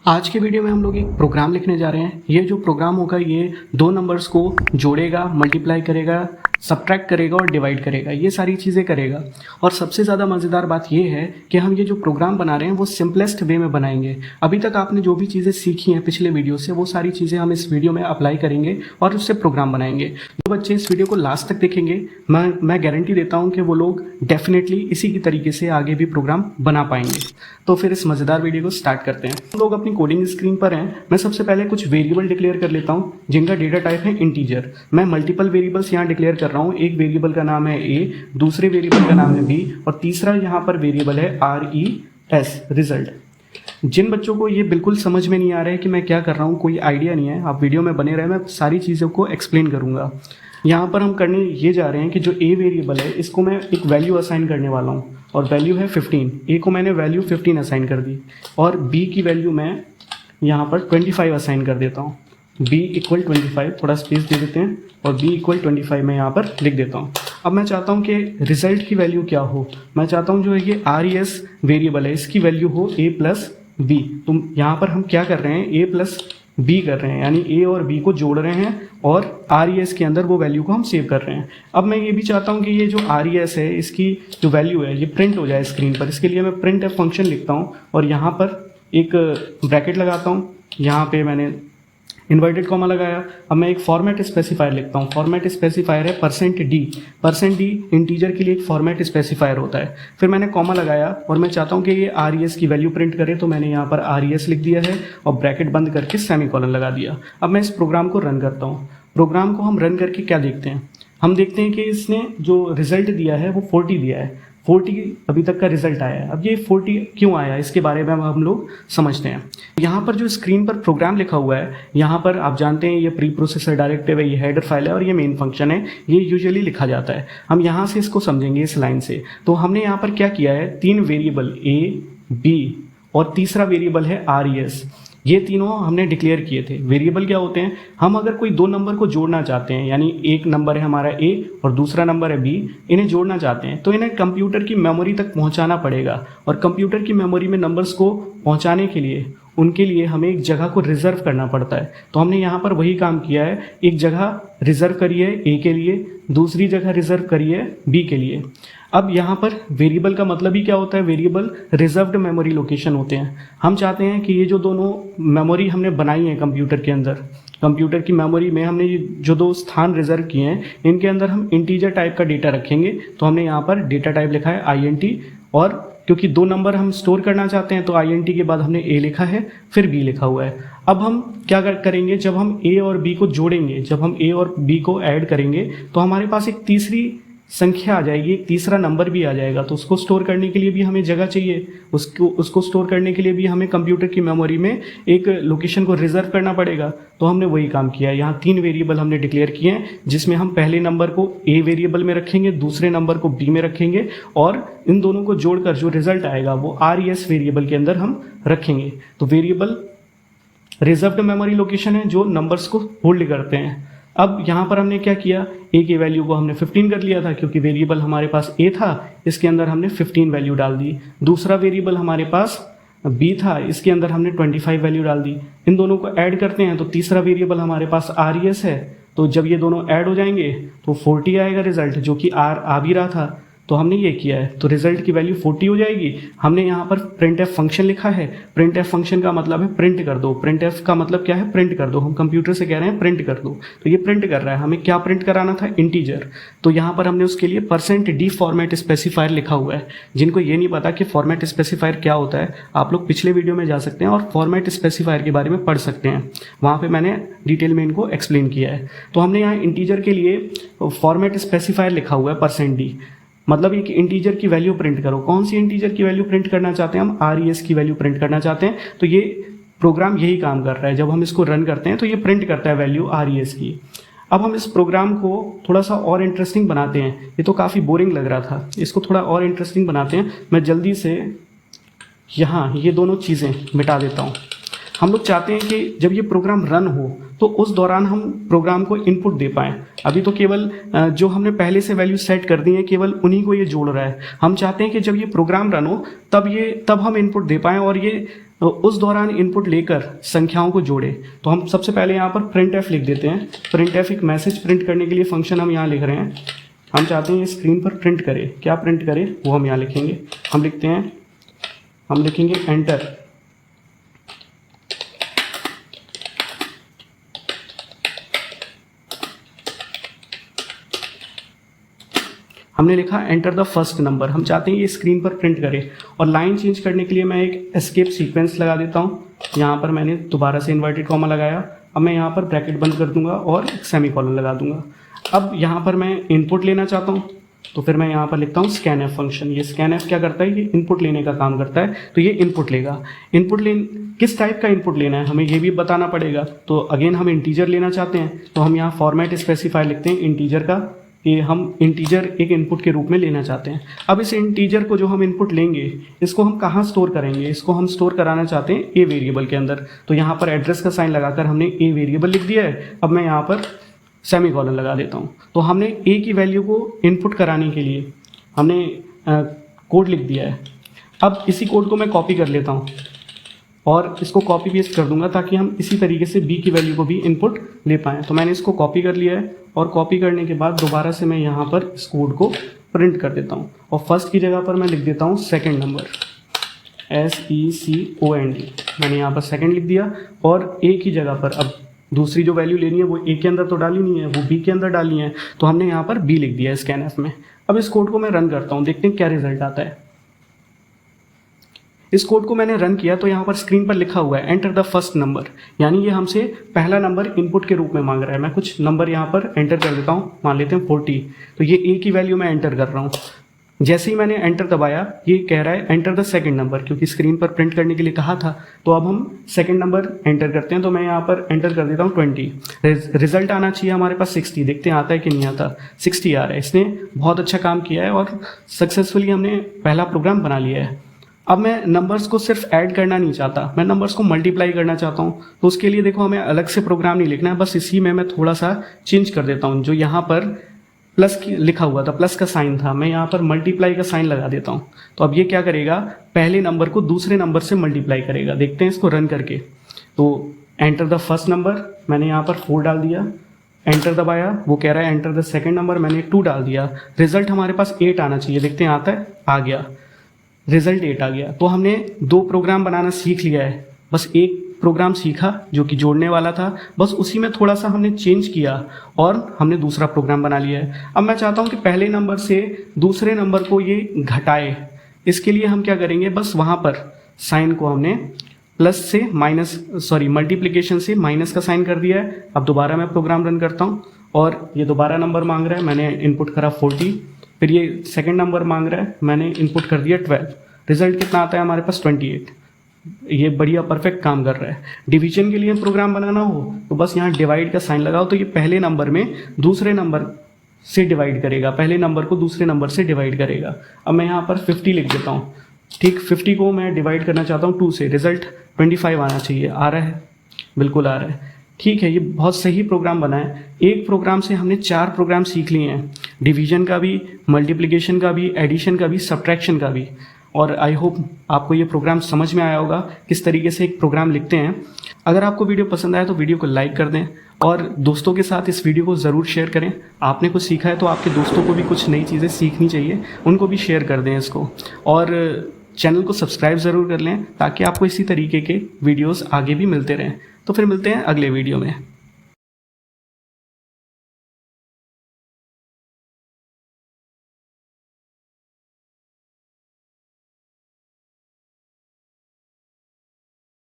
आज के वीडियो में हम लोग एक प्रोग्राम लिखने जा रहे हैं। ये जो प्रोग्राम होगा ये दो नंबर्स को जोड़ेगा, मल्टीप्लाई करेगा, सब्ट्रैक्ट करेगा और डिवाइड करेगा, ये सारी चीज़ें करेगा। और सबसे ज़्यादा मज़ेदार बात ये है कि हम ये जो प्रोग्राम बना रहे हैं वो सिंपलेस्ट वे में बनाएंगे। अभी तक आपने जो भी चीज़ें सीखी हैं पिछले वीडियो से, वो सारी चीज़ें हम इस वीडियो में अप्लाई करेंगे और उससे प्रोग्राम बनाएंगे। जो बच्चे इस वीडियो को लास्ट तक देखेंगे, मैं गारंटी देता हूँ कि वो लोग डेफिनेटली इसी की तरीके से आगे भी प्रोग्राम बना पाएंगे। तो फिर इस मज़ेदार वीडियो को स्टार्ट करते हैं। हम लोग अपनी कोडिंग स्क्रीन पर हैं। मैं सबसे पहले कुछ वेरिएबल डिक्लेयर कर लेता हूँ जिनका डेटा टाइप है इंटीजर। मैं मल्टीपल वेरिएबल्स यहाँ डिक्लेयर कर रहा हूँ। एक वेरिएबल का नाम है ए, दूसरे वेरिएबल का नाम है बी और तीसरा यहाँ पर वेरिएबल है RES, रिजल्ट। जिन बच्चों को ये बिल्कुल समझ में नहीं आ रहा है कि मैं क्या कर रहा हूँ, कोई आइडिया नहीं है, आप वीडियो में बने रहे, मैं सारी चीज़ों को एक्सप्लेन करूँगा। यहाँ पर हम करने ये जा रहे हैं कि जो ए वेरिएबल है इसको मैं एक वैल्यू असाइन करने वाला हूँ और वैल्यू है 15। ए को मैंने वैल्यू 15 असाइन कर दी और बी की वैल्यू मैं यहाँ पर 25 असाइन कर देता हूँ। b इक्वल 25, थोड़ा स्पेस दे देते हैं और b इक्वल 25 मैं यहाँ पर लिख देता हूँ। अब मैं चाहता हूँ कि रिजल्ट की वैल्यू क्या हो। मैं चाहता हूँ जो ये RES वेरिएबल है इसकी वैल्यू हो a प्लस बी। तो यहाँ पर हम क्या कर रहे हैं, a प्लस b कर रहे हैं, यानी a और b को जोड़ रहे हैं और RES के अंदर वो वैल्यू को हम सेव कर रहे हैं। अब मैं ये भी चाहता हूँ कि ये जो RES है इसकी जो वैल्यू है ये प्रिंट हो जाए स्क्रीन पर। इसके लिए मैं प्रिंट फंक्शन लिखता हूँ और यहाँ पर एक ब्रैकेट लगाता हूँ। यहाँ पे मैंने इन्वर्टेड कॉमा लगाया। अब मैं एक फॉर्मेट स्पेसिफायर लिखता हूँ। फॉर्मेट स्पेसिफायर है %d। %d इंटीजर के लिए एक फॉर्मेट स्पेसिफायर होता है। फिर मैंने कॉमा लगाया और मैं चाहता हूँ कि ये RES की वैल्यू प्रिंट करे, तो मैंने यहाँ पर RES लिख दिया है और ब्रैकेट बंद करके सेमीकोलन लगा दिया। अब मैं इस प्रोग्राम को रन करता हूँ। प्रोग्राम को हम रन करके क्या देखते हैं, हम देखते हैं कि इसने जो रिजल्ट दिया है वो 40 दिया है। 40 अभी तक का रिजल्ट आया है। अब ये 40 क्यों आया इसके बारे में हम लोग समझते हैं। यहाँ पर जो स्क्रीन पर प्रोग्राम लिखा हुआ है, यहाँ पर आप जानते हैं ये प्री प्रोसेसर डायरेक्टिव है, ये हेडर फाइल है और ये मेन फंक्शन है। ये यूजुअली लिखा जाता है। हम यहाँ से इसको समझेंगे इस लाइन से। तो हमने यहाँ पर क्या किया है, 3 वेरिएबल A, B और तीसरा वेरिएबल है RES, ये तीनों हमने डिक्लेयर किए थे। वेरिएबल क्या होते हैं, हम अगर कोई दो नंबर को जोड़ना चाहते हैं, यानी एक नंबर है हमारा A और दूसरा नंबर है B, इन्हें जोड़ना चाहते हैं तो इन्हें कंप्यूटर की मेमोरी तक पहुंचाना पड़ेगा। और कंप्यूटर की मेमोरी में नंबर्स को पहुंचाने के लिए उनके लिए हमें एक जगह को रिजर्व करना पड़ता है। तो हमने यहाँ पर वही काम किया है, एक जगह रिजर्व करिए A के लिए, दूसरी जगह रिजर्व करिए B के लिए। अब यहाँ पर वेरिएबल का मतलब ही क्या होता है, वेरिएबल रिजर्व्ड मेमोरी लोकेशन होते हैं। हम चाहते हैं कि ये जो दोनों मेमोरी हमने बनाई है कंप्यूटर के अंदर, कंप्यूटर की मेमोरी में हमने ये जो दो स्थान रिजर्व किए हैं, इनके अंदर हम इंटीजर टाइप का डेटा रखेंगे। तो हमने यहाँ पर डेटा टाइप लिखा है INT, और क्योंकि दो नंबर हम स्टोर करना चाहते हैं तो INT के बाद हमने A लिखा है, फिर B लिखा हुआ है। अब हम क्या करेंगे, जब हम A और B को जोड़ेंगे, जब हम A और B को ऐड करेंगे तो हमारे पास एक तीसरी संख्या आ जाएगी, एक तीसरा नंबर भी आ जाएगा। तो उसको स्टोर करने के लिए भी हमें जगह चाहिए, उसको स्टोर करने के लिए भी हमें कंप्यूटर की मेमोरी में एक लोकेशन को रिजर्व करना पड़ेगा। तो हमने वही काम किया है। यहाँ 3 वेरिएबल हमने डिक्लेयर किए हैं जिसमें हम पहले नंबर को A वेरिएबल में रखेंगे, दूसरे नंबर को B में रखेंगे और इन दोनों को जोड़कर जो रिजल्ट आएगा वो RES वेरिएबल के अंदर हम रखेंगे। तो वेरिएबल रिजर्व्ड मेमोरी लोकेशन है जो नंबर्स को होल्ड करते हैं। अब यहाँ पर हमने क्या किया, A की वैल्यू को हमने 15 कर लिया था क्योंकि वेरिएबल हमारे पास A था, इसके अंदर हमने 15 वैल्यू डाल दी। दूसरा वेरिएबल हमारे पास B था, इसके अंदर हमने 25 वैल्यू डाल दी। इन दोनों को ऐड करते हैं तो तीसरा वेरिएबल हमारे पास RES है। तो जब ये दोनों ऐड हो जाएंगे तो 40 आएगा रिजल्ट, जो कि आ भी रहा था। तो हमने ये किया है, तो रिजल्ट की वैल्यू 40 हो जाएगी। हमने यहाँ पर printf फंक्शन लिखा है। printf फंक्शन का मतलब है प्रिंट कर दो। printf का मतलब क्या है, प्रिंट कर दो। हम कंप्यूटर से कह रहे हैं प्रिंट कर दो, तो ये प्रिंट कर रहा है। हमें क्या प्रिंट कराना था, इंटीजर। तो यहाँ पर हमने उसके लिए %d फॉर्मेट स्पेसिफायर लिखा हुआ है। जिनको ये नहीं पता कि फॉर्मेट स्पेसिफायर क्या होता है, आप लोग पिछले वीडियो में जा सकते हैं और फॉर्मेट स्पेसिफायर के बारे में पढ़ सकते हैं। वहाँ पर मैंने डिटेल में इनको एक्सप्लेन किया है। तो हमने यहाँ इंटीजर के लिए फॉर्मेट स्पेसिफायर लिखा हुआ है %d, मतलब एक इंटीजर की वैल्यू प्रिंट करो। कौन सी इंटीजर की वैल्यू प्रिंट करना चाहते हैं, हम RES की वैल्यू प्रिंट करना चाहते हैं। तो ये प्रोग्राम यही काम कर रहा है। जब हम इसको रन करते हैं तो ये प्रिंट करता है वैल्यू RES की। अब हम इस प्रोग्राम को थोड़ा सा और इंटरेस्टिंग बनाते हैं। ये तो काफ़ी बोरिंग लग रहा था, इसको थोड़ा और इंटरेस्टिंग बनाते हैं। मैं जल्दी से यहाँ ये दोनों चीज़ें मिटा देता हूँ। हम लोग चाहते हैं कि जब ये प्रोग्राम रन हो तो उस दौरान हम प्रोग्राम को इनपुट दे पाएँ। अभी तो केवल जो हमने पहले से वैल्यू सेट कर दी है केवल उन्हीं को ये जोड़ रहा है। हम चाहते हैं कि जब ये प्रोग्राम रन हो तब हम इनपुट दे पाएँ और ये तो उस दौरान इनपुट लेकर संख्याओं को जोड़े। तो हम सबसे पहले यहाँ पर प्रिंट एफ लिख देते हैं। प्रिंट एफ एक मैसेज प्रिंट करने के लिए फंक्शन हम यहाँ लिख रहे हैं। हम चाहते हैं ये स्क्रीन पर प्रिंट करे। क्या प्रिंट करे वो हम यहाँ लिखेंगे। हम लिखते हैं, हम लिखेंगे एंटर। हमने लिखा एंटर द फर्स्ट नंबर। हम चाहते हैं ये स्क्रीन पर प्रिंट करे। और लाइन चेंज करने के लिए मैं एक एस्केप सीक्वेंस लगा देता हूँ। यहाँ पर मैंने दोबारा से इन्वर्टेड कॉमा लगाया। अब मैं यहाँ पर ब्रैकेट बंद कर दूंगा और एक सेमीकोलन लगा दूंगा। अब यहाँ पर मैं इनपुट लेना चाहता हूँ, तो फिर मैं यहाँ पर लिखता हूँ स्कैन एफ फंक्शन। ये स्कैन एफ क्या करता है, ये इनपुट लेने का काम करता है। तो ये इनपुट लेगा। इनपुट किस टाइप का इनपुट लेना है हमें ये भी बताना पड़ेगा। तो अगेन हम इंटीजर लेना चाहते हैं, तो हम यहाँ फॉर्मेट स्पेसिफाई लिखते हैं इंटीजर का, कि हम इंटीजर एक इनपुट के रूप में लेना चाहते हैं। अब इस इंटीजर को जो हम इनपुट लेंगे इसको हम कहाँ स्टोर करेंगे, इसको हम स्टोर कराना चाहते हैं ए वेरिएबल के अंदर। तो यहाँ पर एड्रेस का साइन लगाकर हमने ए वेरिएबल लिख दिया है। अब मैं यहाँ पर सेमीकोलन लगा देता हूँ। तो हमने ए की वैल्यू को इनपुट कराने के लिए हमने कोड लिख दिया है। अब इसी कोड को मैं कॉपी कर लेता हूँ और इसको कॉपी पेस्ट कर दूंगा ताकि हम इसी तरीके से बी की वैल्यू को भी इनपुट ले पाएँ। तो मैंने इसको कॉपी कर लिया है और कॉपी करने के बाद दोबारा से मैं यहाँ पर इस कोड को प्रिंट कर देता हूँ और फर्स्ट की जगह पर मैं लिख देता हूँ सेकंड नंबर, SECOND। मैंने यहाँ पर सेकंड लिख दिया और ए की जगह पर अब दूसरी जो वैल्यू लेनी है वो ए के अंदर तो डाली नहीं है, वो बी के अंदर डालनी है। तो हमने यहाँ पर बी लिख दिया है स्कैन एफ में। अब इस कोड को मैं रन करता हूँ, देखते हैं क्या रिजल्ट आता है। इस कोड को मैंने रन किया तो यहाँ पर स्क्रीन पर लिखा हुआ है एंटर द फर्स्ट नंबर, यानी ये हमसे पहला नंबर इनपुट के रूप में मांग रहा है। मैं कुछ नंबर यहाँ पर एंटर कर देता हूँ, मान लेते हैं 40। तो ये ए की वैल्यू मैं एंटर कर रहा हूँ। जैसे ही मैंने एंटर दबाया ये कह रहा है एंटर द सेकंड नंबर, क्योंकि स्क्रीन पर प्रिंट करने के लिए कहा था। तो अब हम सेकंड नंबर एंटर करते हैं। तो मैं यहाँ पर एंटर कर देता हूँ 20। रिजल्ट आना चाहिए हमारे पास 60। देखते हैं आता है कि नहीं आता। 60 आ रहा है। इसने बहुत अच्छा काम किया है और सक्सेसफुली हमने पहला प्रोग्राम बना लिया है। अब मैं नंबर्स को सिर्फ ऐड करना नहीं चाहता, मैं नंबर्स को मल्टीप्लाई करना चाहता हूँ। तो उसके लिए देखो हमें अलग से प्रोग्राम नहीं लिखना है, बस इसी में मैं थोड़ा सा चेंज कर देता हूँ। जो यहाँ पर प्लस लिखा हुआ था, प्लस का साइन था, मैं यहाँ पर मल्टीप्लाई का साइन लगा देता हूँ। तो अब ये क्या करेगा, पहले नंबर को दूसरे नंबर से मल्टीप्लाई करेगा। देखते हैं इसको रन करके। तो एंटर द फर्स्ट नंबर, मैंने यहाँ पर 4 डाल दिया। एंटर दबाया, वो कह रहा है एंटर द सेकेंड नंबर, मैंने 2 डाल दिया। रिजल्ट हमारे पास 8 आना चाहिए। देखते हैं आता है, आ गया। रिजल्ट 8 आ गया। तो हमने 2 प्रोग्राम बनाना सीख लिया है। बस एक प्रोग्राम सीखा जो कि जोड़ने वाला था, बस उसी में थोड़ा सा हमने चेंज किया और हमने दूसरा प्रोग्राम बना लिया है। अब मैं चाहता हूँ कि पहले नंबर से दूसरे नंबर को ये घटाए। इसके लिए हम क्या करेंगे, बस वहाँ पर साइन को हमने प्लस से मल्टीप्लिकेशन से माइनस का साइन कर दिया है। अब दोबारा मैं प्रोग्राम रन करता हूँ और ये दोबारा नंबर मांग रहा है, मैंने इनपुट करा 40। फिर ये सेकंड नंबर मांग रहा है, मैंने इनपुट कर दिया 12। रिजल्ट कितना आता है हमारे पास 28। ये बढ़िया परफेक्ट काम कर रहा है। डिवीजन के लिए प्रोग्राम बनाना हो तो बस यहाँ डिवाइड का साइन लगाओ, तो ये पहले नंबर में दूसरे नंबर से डिवाइड करेगा, पहले नंबर को दूसरे नंबर से डिवाइड करेगा। अब मैं यहाँ पर 50 लिख देता हूँ। ठीक, 50 को मैं डिवाइड करना चाहता हूँ 2 से। रिजल्ट 25 आना चाहिए। आ रहा है, बिल्कुल आ रहा है। ठीक है, ये बहुत सही प्रोग्राम बना है। एक प्रोग्राम से हमने 4 प्रोग्राम सीख लिए हैं, डिवीजन का भी, मल्टीप्लिकेशन का भी, एडिशन का भी, सब्ट्रैक्शन का भी। और आई होप आपको ये प्रोग्राम समझ में आया होगा, किस तरीके से एक प्रोग्राम लिखते हैं। अगर आपको वीडियो पसंद आया तो वीडियो को लाइक कर दें और दोस्तों के साथ इस वीडियो को ज़रूर शेयर करें। आपने कुछ सीखा है तो आपके दोस्तों को भी कुछ नई चीज़ें सीखनी चाहिए, उनको भी शेयर कर दें इसको। और चैनल को सब्सक्राइब ज़रूर कर लें ताकि आपको इसी तरीके के वीडियोज़ आगे भी मिलते रहें। तो फिर मिलते हैं अगले वीडियो में।